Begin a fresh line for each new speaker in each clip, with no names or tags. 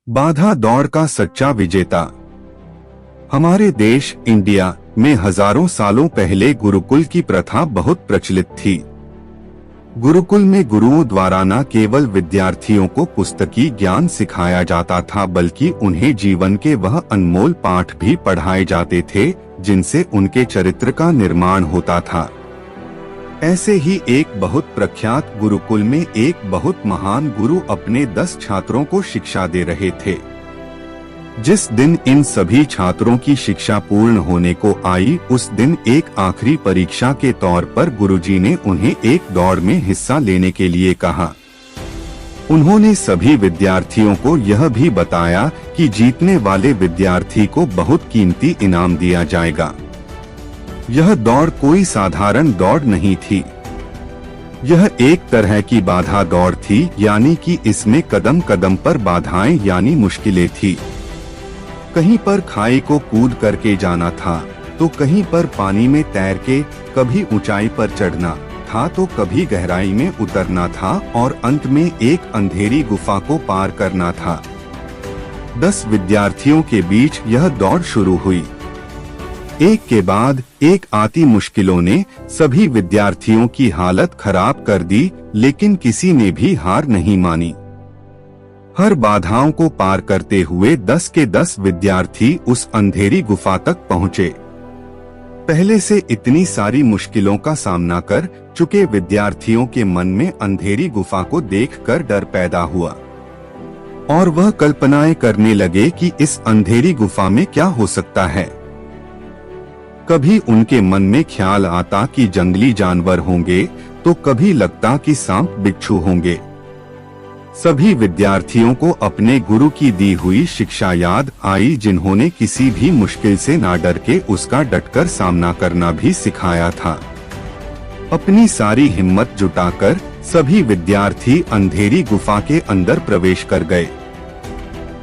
बाधा दौड़ का सच्चा विजेता। हमारे देश इंडिया में हजारों सालों पहले गुरुकुल की प्रथा बहुत प्रचलित थी। गुरुकुल में गुरुओं द्वारा न केवल विद्यार्थियों को पुस्तकी ज्ञान सिखाया जाता था, बल्कि उन्हें जीवन के वह अनमोल पाठ भी पढ़ाए जाते थे जिनसे उनके चरित्र का निर्माण होता था। ऐसे ही एक बहुत प्रख्यात गुरुकुल में एक बहुत महान गुरु अपने 10 छात्रों को शिक्षा दे रहे थे। जिस दिन इन सभी छात्रों की शिक्षा पूर्ण होने को आई, उस दिन एक आखिरी परीक्षा के तौर पर गुरुजी ने उन्हें एक दौड़ में हिस्सा लेने के लिए कहा। उन्होंने सभी विद्यार्थियों को यह भी बताया कि जीतने वाले विद्यार्थी को बहुत कीमती इनाम दिया जाएगा। यह दौड़ कोई साधारण दौड़ नहीं थी। यह एक तरह की बाधा दौड़ थी, यानी कि इसमें कदम कदम पर बाधाएं यानी मुश्किलें थी। कहीं पर खाई को कूद करके जाना था, तो कहीं पर पानी में तैर के, कभी ऊंचाई पर चढ़ना था तो कभी गहराई में उतरना था, और अंत में एक अंधेरी गुफा को पार करना था। 10 विद्यार्थियों के बीच यह दौड़ शुरू हुई। एक के बाद एक आती मुश्किलों ने सभी विद्यार्थियों की हालत खराब कर दी, लेकिन किसी ने भी हार नहीं मानी। हर बाधाओं को पार करते हुए 10 के 10 विद्यार्थी उस अंधेरी गुफा तक पहुँचे। पहले से इतनी सारी मुश्किलों का सामना कर चुके विद्यार्थियों के मन में अंधेरी गुफा को देखकर डर पैदा हुआ, और वह कल्पनाएं करने लगे कि इस अंधेरी गुफा में क्या हो सकता है। कभी उनके मन में ख्याल आता कि जंगली जानवर होंगे, तो कभी लगता कि सांप बिच्छू होंगे। सभी विद्यार्थियों को अपने गुरु की दी हुई शिक्षा याद आई, जिन्होंने किसी भी मुश्किल से ना डर के उसका डटकर सामना करना भी सिखाया था। अपनी सारी हिम्मत जुटाकर सभी विद्यार्थी अंधेरी गुफा के अंदर प्रवेश कर गए।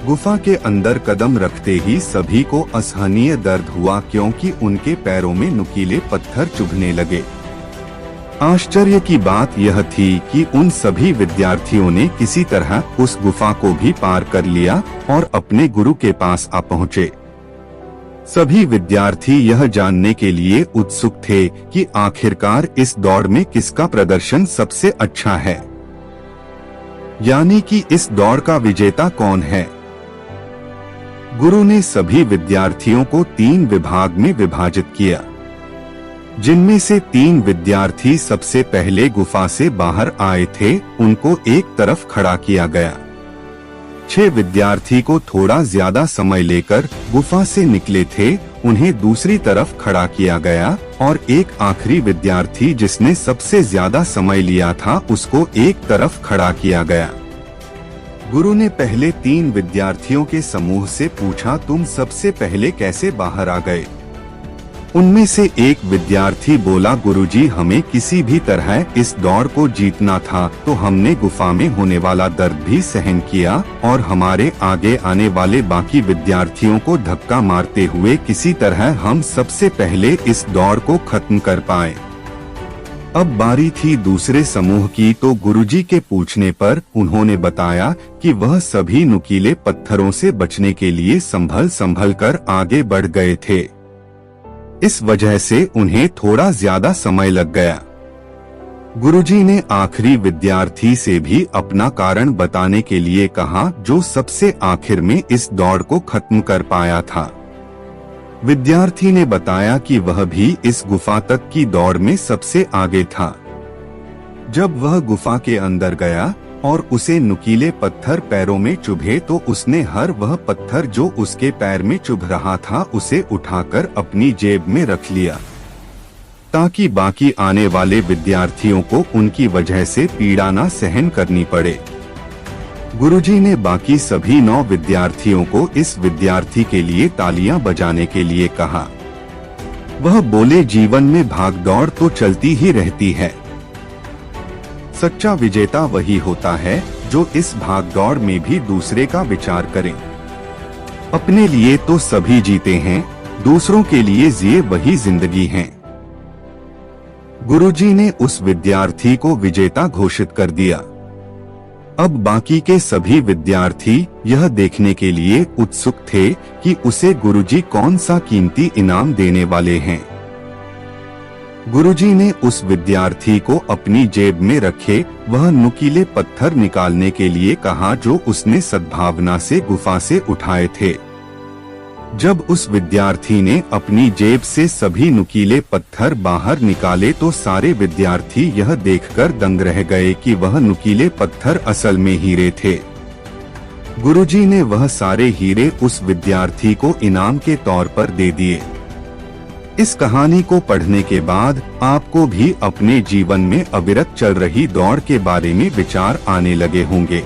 गुफा के अंदर कदम रखते ही सभी को असहनीय दर्द हुआ, क्योंकि उनके पैरों में नुकीले पत्थर चुभने लगे। आश्चर्य की बात यह थी कि उन सभी विद्यार्थियों ने किसी तरह उस गुफा को भी पार कर लिया और अपने गुरु के पास आ पहुँचे। सभी विद्यार्थी यह जानने के लिए उत्सुक थे कि आखिरकार इस दौड़ में किसका प्रदर्शन सबसे अच्छा है, यानी कि इस दौड़ का विजेता कौन है। गुरु ने सभी विद्यार्थियों को 3 विभाग में विभाजित किया, जिनमें से 3 विद्यार्थी सबसे पहले गुफा से बाहर आए थे, उनको एक तरफ खड़ा किया गया। 6 विद्यार्थी को थोड़ा ज्यादा समय लेकर गुफा से निकले थे, उन्हें दूसरी तरफ खड़ा किया गया, और एक आखिरी विद्यार्थी जिसने सबसे ज्यादा समय लिया था, उसको एक तरफ खड़ा किया गया। गुरु ने पहले 3 विद्यार्थियों के समूह से पूछा, तुम सबसे पहले कैसे बाहर आ गए? उनमें से एक विद्यार्थी बोला, गुरुजी, हमें किसी भी तरह इस दौड़ को जीतना था, तो हमने गुफा में होने वाला दर्द भी सहन किया, और हमारे आगे आने वाले बाकी विद्यार्थियों को धक्का मारते हुए किसी तरह हम सबसे पहले इस दौड़ को खत्म कर पाए। अब बारी थी दूसरे समूह की, तो गुरुजी के पूछने पर उन्होंने बताया कि वह सभी नुकीले पत्थरों से बचने के लिए संभल कर आगे बढ़ गए थे। इस वजह से उन्हें थोड़ा ज्यादा समय लग गया। गुरुजी ने आखिरी विद्यार्थी से भी अपना कारण बताने के लिए कहा, जो सबसे आखिर में इस दौड़ को खत्म कर पाया था। विद्यार्थी ने बताया कि वह भी इस गुफा तक की दौड़ में सबसे आगे था। जब वह गुफा के अंदर गया और उसे नुकीले पत्थर पैरों में चुभे, तो उसने हर वह पत्थर जो उसके पैर में चुभ रहा था उसे उठाकर अपनी जेब में रख लिया, ताकि बाकी आने वाले विद्यार्थियों को उनकी वजह से पीड़ा न सहन करनी पड़े। गुरुजी ने बाकी सभी 9 विद्यार्थियों को इस विद्यार्थी के लिए तालियां बजाने के लिए कहा। वह बोले, जीवन में भागदौड़ तो चलती ही रहती है। सच्चा विजेता वही होता है जो इस भागदौड़ में भी दूसरे का विचार करे। अपने लिए तो सभी जीते हैं, दूसरों के लिए जिए वही जिंदगी है। गुरुजी ने उस विद्यार्थी को विजेता घोषित कर दिया। अब बाकी के सभी विद्यार्थी यह देखने के लिए उत्सुक थे कि उसे गुरुजी कौन सा कीमती इनाम देने वाले हैं। गुरुजी ने उस विद्यार्थी को अपनी जेब में रखे वह नुकीले पत्थर निकालने के लिए कहा जो उसने सद्भावना से गुफा से उठाए थे। जब उस विद्यार्थी ने अपनी जेब से सभी नुकीले पत्थर बाहर निकाले तो सारे विद्यार्थी यह देखकर दंग रह गए कि वह नुकीले पत्थर असल में हीरे थे। गुरुजी ने वह सारे हीरे उस विद्यार्थी को इनाम के तौर पर दे दिए। इस कहानी को पढ़ने के बाद आपको भी अपने जीवन में अविरत चल रही दौड़ के बारे में विचार आने लगे होंगे।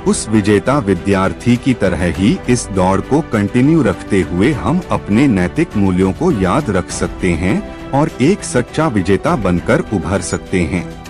उस विजेता विद्यार्थी की तरह ही इस दौड़ को कंटिन्यू रखते हुए हम अपने नैतिक मूल्यों को याद रख सकते हैं और एक सच्चा विजेता बनकर उभर सकते हैं।